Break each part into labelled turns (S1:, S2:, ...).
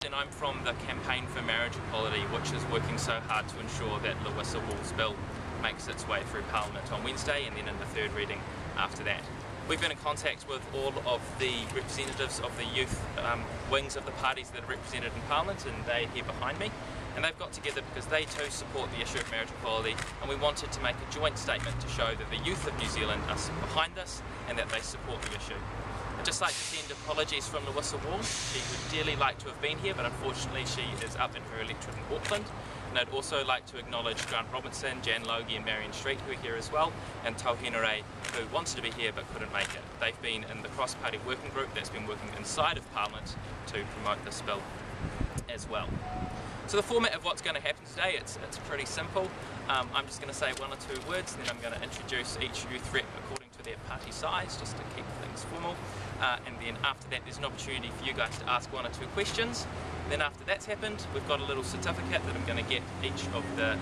S1: and I'm from the Campaign for Marriage Equality, which is working so hard to ensure that the Whistle-Walls bill makes its way through Parliament on Wednesday and then in the third reading after that. We've been in contact with all of the representatives of the youth wings of the parties that are represented in Parliament, and they're here behind me. And they've got together because they too support the issue of marriage equality, and we wanted to make a joint statement to show that the youth of New Zealand are behind this and that they support the issue. I'd just like to send apologies from the Whistle-Wall. She would dearly like to have been here, but unfortunately she is up in her electorate in Auckland. And I'd also like to acknowledge Grant Robinson, Jan Logie and Marion Street, who are here as well, and Tauhenere, who wanted to be here but couldn't make it. They've been in the cross-party working group that's been working inside of Parliament to promote this bill as well. So the format of what's going to happen today, it's pretty simple. I'm just going to say one or two words, and then I'm going to introduce each youth rep according to their party size, just to keep things formal. And then after that, there's an opportunity for you guys to ask one or two questions. Then after that's happened, we've got a little certificate that I'm going to get each of the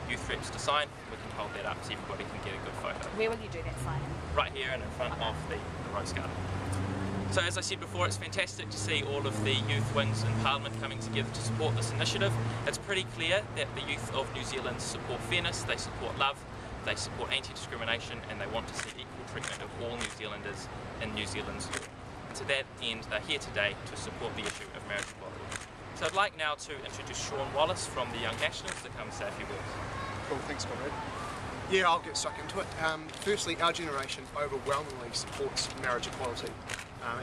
S1: youth reps to sign. We can hold that up so everybody can get a good photo.
S2: Where will you do that signing?
S1: Right here and in front of the Rose Garden. So as I said before, it's fantastic to see all of the youth wings in Parliament coming together to support this initiative. It's pretty clear that the youth of New Zealand support fairness, they support love, they support anti-discrimination, and they want to see equal treatment of all New Zealanders in New Zealand's law. And to that end, they're here today to support the issue of marriage equality. So I'd like now to introduce Shaun Wallis from the Young Nationals to come say a few words.
S3: Cool, thanks Conrad. Yeah, I'll get stuck into it. Firstly, our generation overwhelmingly supports marriage equality.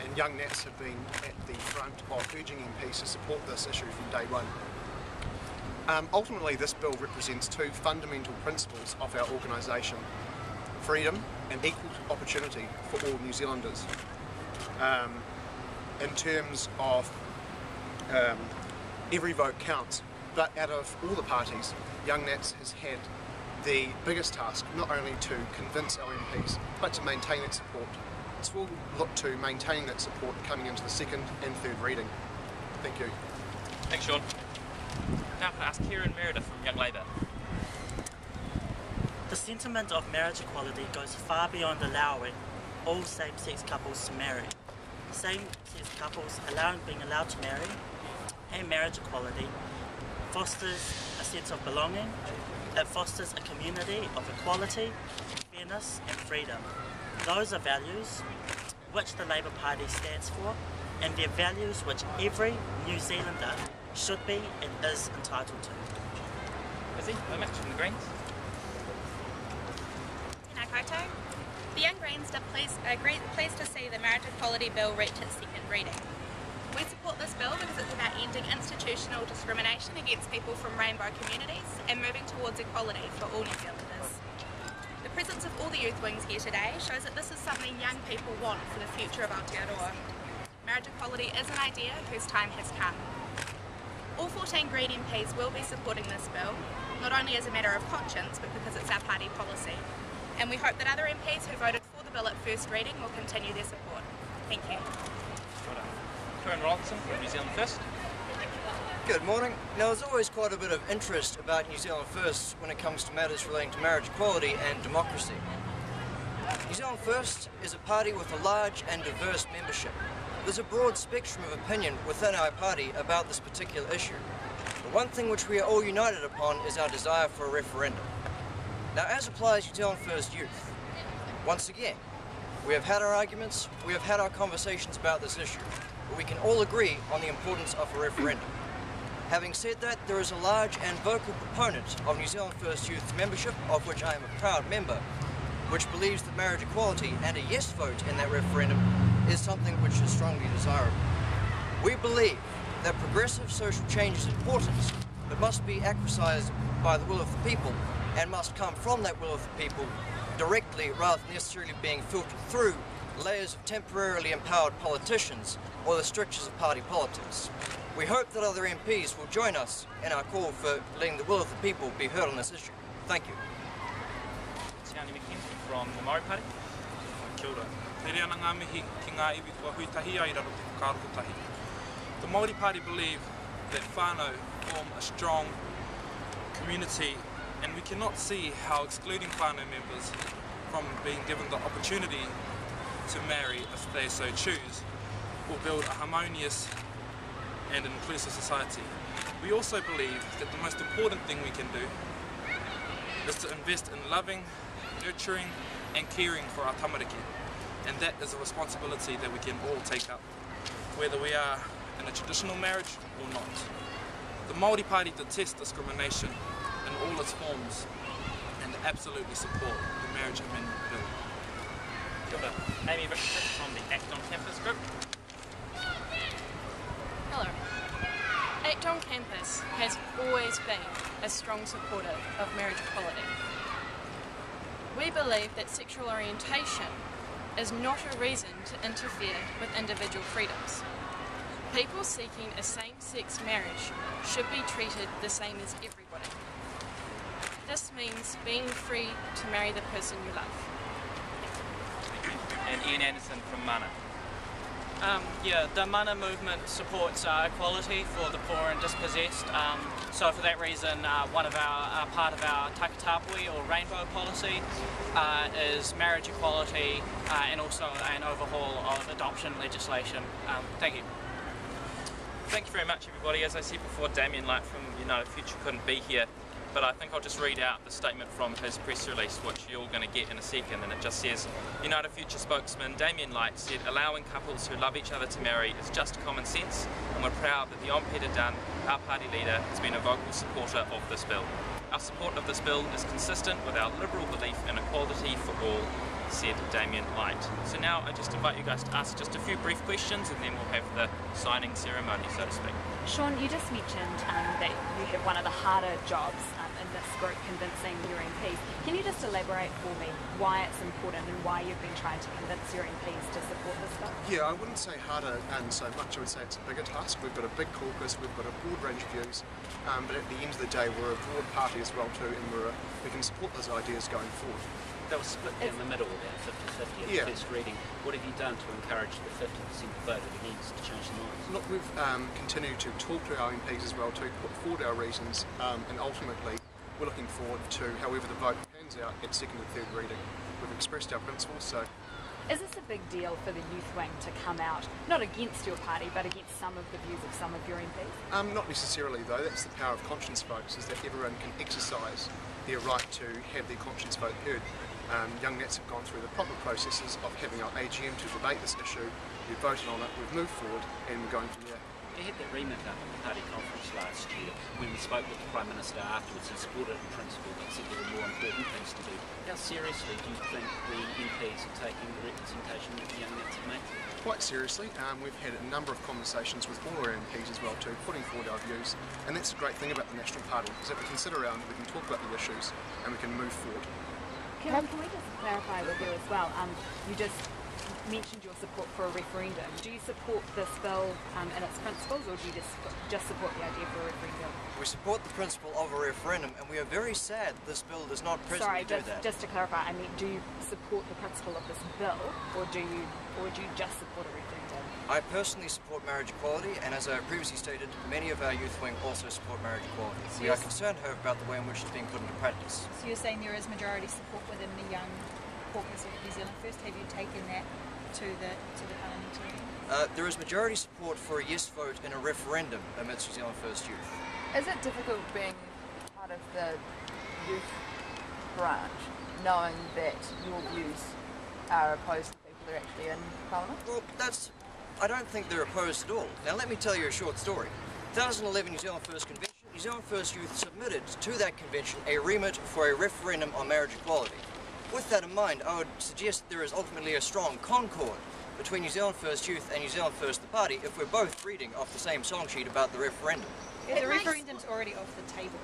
S3: And Young Nats have been at the front of urging MPs to support this issue from day one. Ultimately, this bill represents two fundamental principles of our organisation: freedom and equal opportunity for all New Zealanders. In terms of every vote counts, but out of all the parties, Young Nats has had the biggest task, not only to convince our MPs, but to maintain its support. So we'll look to maintaining that support coming into the second and third reading. Thank you.
S1: Thanks, Shaun. Now I'm going to ask Kieran and Meredith from Young Labour.
S4: The sentiment of marriage equality goes far beyond allowing all same-sex couples to marry. Same-sex couples being allowed to marry and marriage equality fosters a sense of belonging. It fosters a community of equality, fairness and freedom. Those are values which the Labour Party stands for, and they're values which every New Zealander should be and is entitled to.
S1: Izzy, Lomax from the Greens.
S5: Tēnā koutou. The Young Greens are pleased to see the marriage equality bill reach its second reading. We support this bill because it's about ending institutional discrimination against people from rainbow communities and moving towards equality for all New Zealanders. The presence of all the youth wings here today shows that this is something young people want for the future of Aotearoa. Marriage equality is an idea whose time has come. All 14 Green MPs will be supporting this bill, not only as a matter of conscience, but because it's our party policy. And we hope that other MPs who voted for the bill at first reading will continue their support. Thank you.
S1: Curwen Rollinson from New Zealand First.
S6: Good morning. Now, there's always quite a bit of interest about New Zealand First when it comes to matters relating to marriage equality and democracy. New Zealand First is a party with a large and diverse membership. There's a broad spectrum of opinion within our party about this particular issue. The one thing which we are all united upon is our desire for a referendum. Now, as applies New Zealand First youth, once again, we have had our arguments, we have had our conversations about this issue, but we can all agree on the importance of a referendum. Having said that, there is a large and vocal proponent of New Zealand First Youth membership, of which I am a proud member, which believes that marriage equality and a yes vote in that referendum is something which is strongly desirable. We believe that progressive social change is important, but must be exercised by the will of the people and must come from that will of the people directly rather than necessarily being filtered through layers of temporarily empowered politicians or the strictures of party politics. We hope that other MPs will join us in our call for letting the will of the people be heard on this issue. Thank you.
S1: Teaonui Mckenzie from the Maori Party.
S7: Kia ora. Te rea ngā mihi ki ngā iwi kua huitahi ai raro te whakarokotahi. The Maori Party believe that whānau form a strong community, and we cannot see how excluding whānau members from being given the opportunity to marry if they so choose will build a harmonious and an inclusive society. We also believe that the most important thing we can do is to invest in loving, nurturing and caring for our tamariki, and that is a responsibility that we can all take up, whether we are in a traditional marriage or not. The Maori Party detests discrimination in all its forms and absolutely support the Marriage Amendment Bill.
S1: Kia ora. Amy Richardson from the ACT on Campus group.
S2: Hello. ACT on Campus has always been a strong supporter of marriage equality. We believe that sexual orientation is not a reason to interfere with individual freedoms. People seeking a same-sex marriage should be treated the same as everybody. This means being free to marry the person you love.
S1: And Ian Anderson from Mana.
S8: The Mana movement supports equality for the poor and dispossessed. So for that reason, part of our takatapui or rainbow policy is marriage equality and also an overhaul of adoption legislation. Thank you.
S1: Thank you very much, everybody. As I said before, Damian from United Future couldn't be here, but I think I'll just read out the statement from his press release, which you're all going to get in a second, and it just says, United Future spokesman Damian said, allowing couples who love each other to marry is just common sense, and we're proud that the Om Peter Dunn, our party leader, has been a vocal supporter of this bill. Our support of this bill is consistent with our liberal belief in equality for all, said Damian Light. So now I just invite you guys to ask just a few brief questions and then we'll have the signing ceremony, so to speak.
S9: Shaun, you just mentioned that you have one of the harder jobs in this group, convincing your MPs. Can you just elaborate for me why it's important and why you've been trying to convince your MPs to support this bill?
S3: Yeah, I wouldn't say harder and so much, I would say it's a bigger task. We've got a big caucus, we've got a broad range of views, but at the end of the day we're a broad party as well too, and we can support those ideas going forward.
S10: That was split down the middle, about 50-50 at the first reading. What have you done to encourage the 50% who voted against to change their minds?
S3: Look, we've continued to talk to our MPs as well, to put forward our reasons, and ultimately we're looking forward to however the vote pans out at second and third reading. We've expressed our principles, so...
S9: Is this a big deal for the youth wing to come out, not against your party, but against some of the views of some of your MPs?
S3: Not necessarily though. That's the power of conscience votes, is that everyone can exercise their right to have their conscience vote heard. Young Nats have gone through the proper processes of having our AGM to debate this issue. We've voted on it, we've moved forward, and we're going from there.
S10: You had that remit up at the party conference last year. When we spoke with the Prime Minister afterwards, he supported in principle but said there were more important things to do. How seriously do you think the MPs are taking the representation that the Young Nats have made?
S3: Quite seriously. We've had a number of conversations with all our MPs as well too, putting forward our views, and that's the great thing about the National Party, is that we can sit around, we can talk about the issues, and we can move forward.
S9: Kieran, can we just clarify with you as well? You just mentioned your support for a referendum. Do you support this bill and its principles, or do you just support the idea for a referendum?
S6: We support the principle of a referendum, and we are very sad this bill does not presently do that.
S9: Just to clarify, I mean, do you support the principle of this bill, or do you just support a referendum?
S6: I personally support marriage equality, and as I previously stated, many of our youth wing also support marriage equality.
S11: So
S6: we are concerned, however, about the way in which it's being put into practice.
S11: So you're saying there is majority support within the Young Caucus of New Zealand First. Have you taken that to the parliamentarian?
S6: There is majority support for a yes vote in a referendum amidst New Zealand First Youth.
S12: Is it difficult being part of the youth branch, knowing that your views are opposed to people who are actually in Parliament?
S6: Well, I don't think they're opposed at all. Now let me tell you a short story. 2011 New Zealand First Convention, New Zealand First Youth submitted to that convention a remit for a referendum on marriage equality. With that in mind, I would suggest there is ultimately a strong concord between New Zealand First Youth and New Zealand First the Party if we're both reading off the same song sheet about the referendum.
S11: If the referendum's already off the table,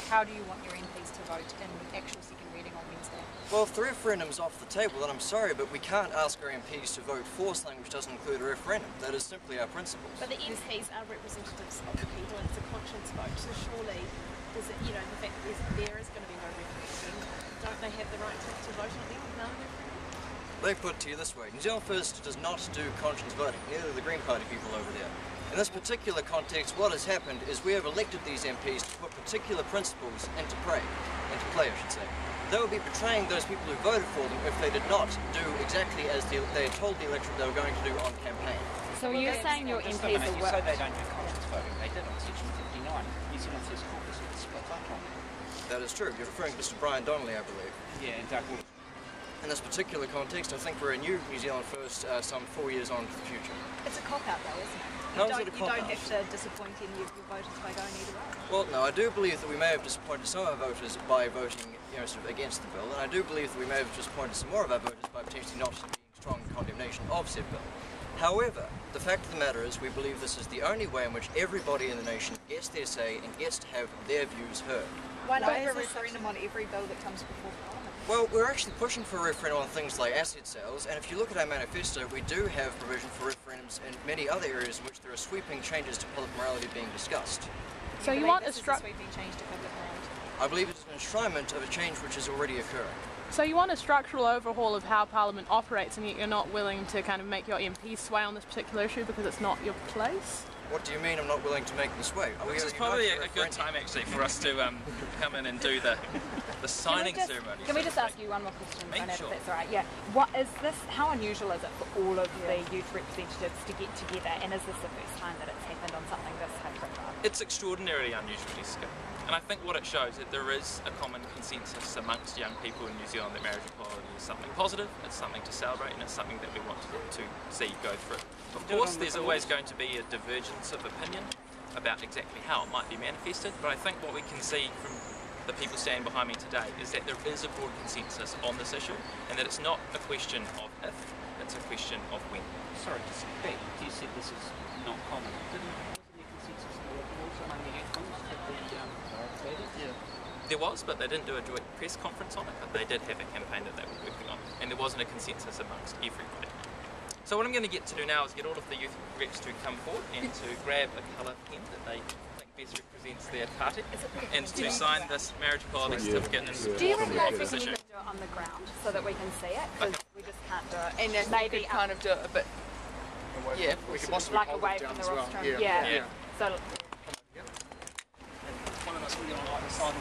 S11: how do you want your MPs to vote in the actual second reading on Wednesday?
S6: Well, if the referendum's off the table, then I'm sorry, but we can't ask our MPs to vote for something which doesn't include a referendum. That is simply our principles.
S13: But the MPs are representatives of the people, and it's a conscience vote, so surely, the fact that there is going to be no referendum, don't they have the right to vote on it with no referendum?
S6: Let me put it to you this way. New Zealand First does not do conscience voting, neither do the Green Party people over there. In this particular context, what has happened is we have elected these MPs to put particular principles into play, I should say. They would be betraying those people who voted for them if they did not do exactly as they had told the electorate they were going to do on campaign.
S9: So you're saying your MPs are...
S10: You say they don't do conscience
S6: that is true. You're referring to Mr. Brian Donnelly, I believe.
S10: Yeah, and Doug Wallis.
S6: In this particular context, I think we're a new New Zealand First some 4 years on to the future.
S11: It's a cop-out though, isn't it?
S6: How is
S11: You
S6: it a
S11: don't
S6: cop-out?
S11: have to disappoint any of your voters by going either way.
S6: Well, no, I do believe that we may have disappointed some of our voters by voting, sort of against the bill, and I do believe that we may have disappointed some more of our voters by potentially not being strong condemnation of said bill. However, the fact of the matter is we believe this is the only way in which everybody in the nation gets their say and gets to have their views heard.
S11: Why not have a referendum on every bill that comes before Parliament?
S6: Well, we're actually pushing for a referendum on things like asset sales, and if you look at our manifesto, we do have provision for referendums in many other areas in which there are sweeping changes to public morality being discussed.
S2: So you want a
S11: sweeping change to public morality?
S6: I believe it's an enshrinement of a change which is already occurring.
S2: So you want a structural overhaul of how Parliament operates, and yet you're not willing to kind of make your MPs sway on this particular issue because it's not your place?
S6: What do you mean I'm not willing to make this way?
S1: This is probably a good time actually for us to come in and do the signing ceremony.
S9: Can we just ask you one more question, if
S1: Sure.
S9: that's all right? Yeah. What is this? How unusual is it for all of the youth representatives to get together? And is this the first time that it's happened on something this high profile?
S1: It's extraordinarily unusual, Jessica. And I think what it shows that there is a common consensus amongst young people in New Zealand that marriage equality is something positive, it's something to celebrate, and it's something that we want to see go through. Of course, there's always going to be a divergence of opinion about exactly how it might be manifested, but I think what we can see from the people standing behind me today is that there is a broad consensus on this issue, and that it's not a question of if, it's a question of when.
S10: Sorry to say back, you said this is not common. Wasn't there consensus also among the youth ones that
S1: There was, but they didn't do a joint press conference on it, but they did have a campaign that they were working on, and there wasn't a consensus amongst everybody. So what I'm going to get to do now is get all of the youth reps to come forward and to grab a colour pen that they think best represents their party, and to sign this marriage equality certificate in support
S9: Do you
S1: of
S9: reckon
S1: this
S9: we
S1: issue.
S9: can do it on the ground so that we can see it? Because we just can't do it.
S12: And then maybe we could kind of do it a bit, yeah,
S3: We could possibly
S9: like
S3: hold
S9: away
S3: it down
S9: from
S3: as
S9: the
S3: well.
S9: rostrum.
S3: Yeah.
S9: Yeah. So
S10: one of us really on the side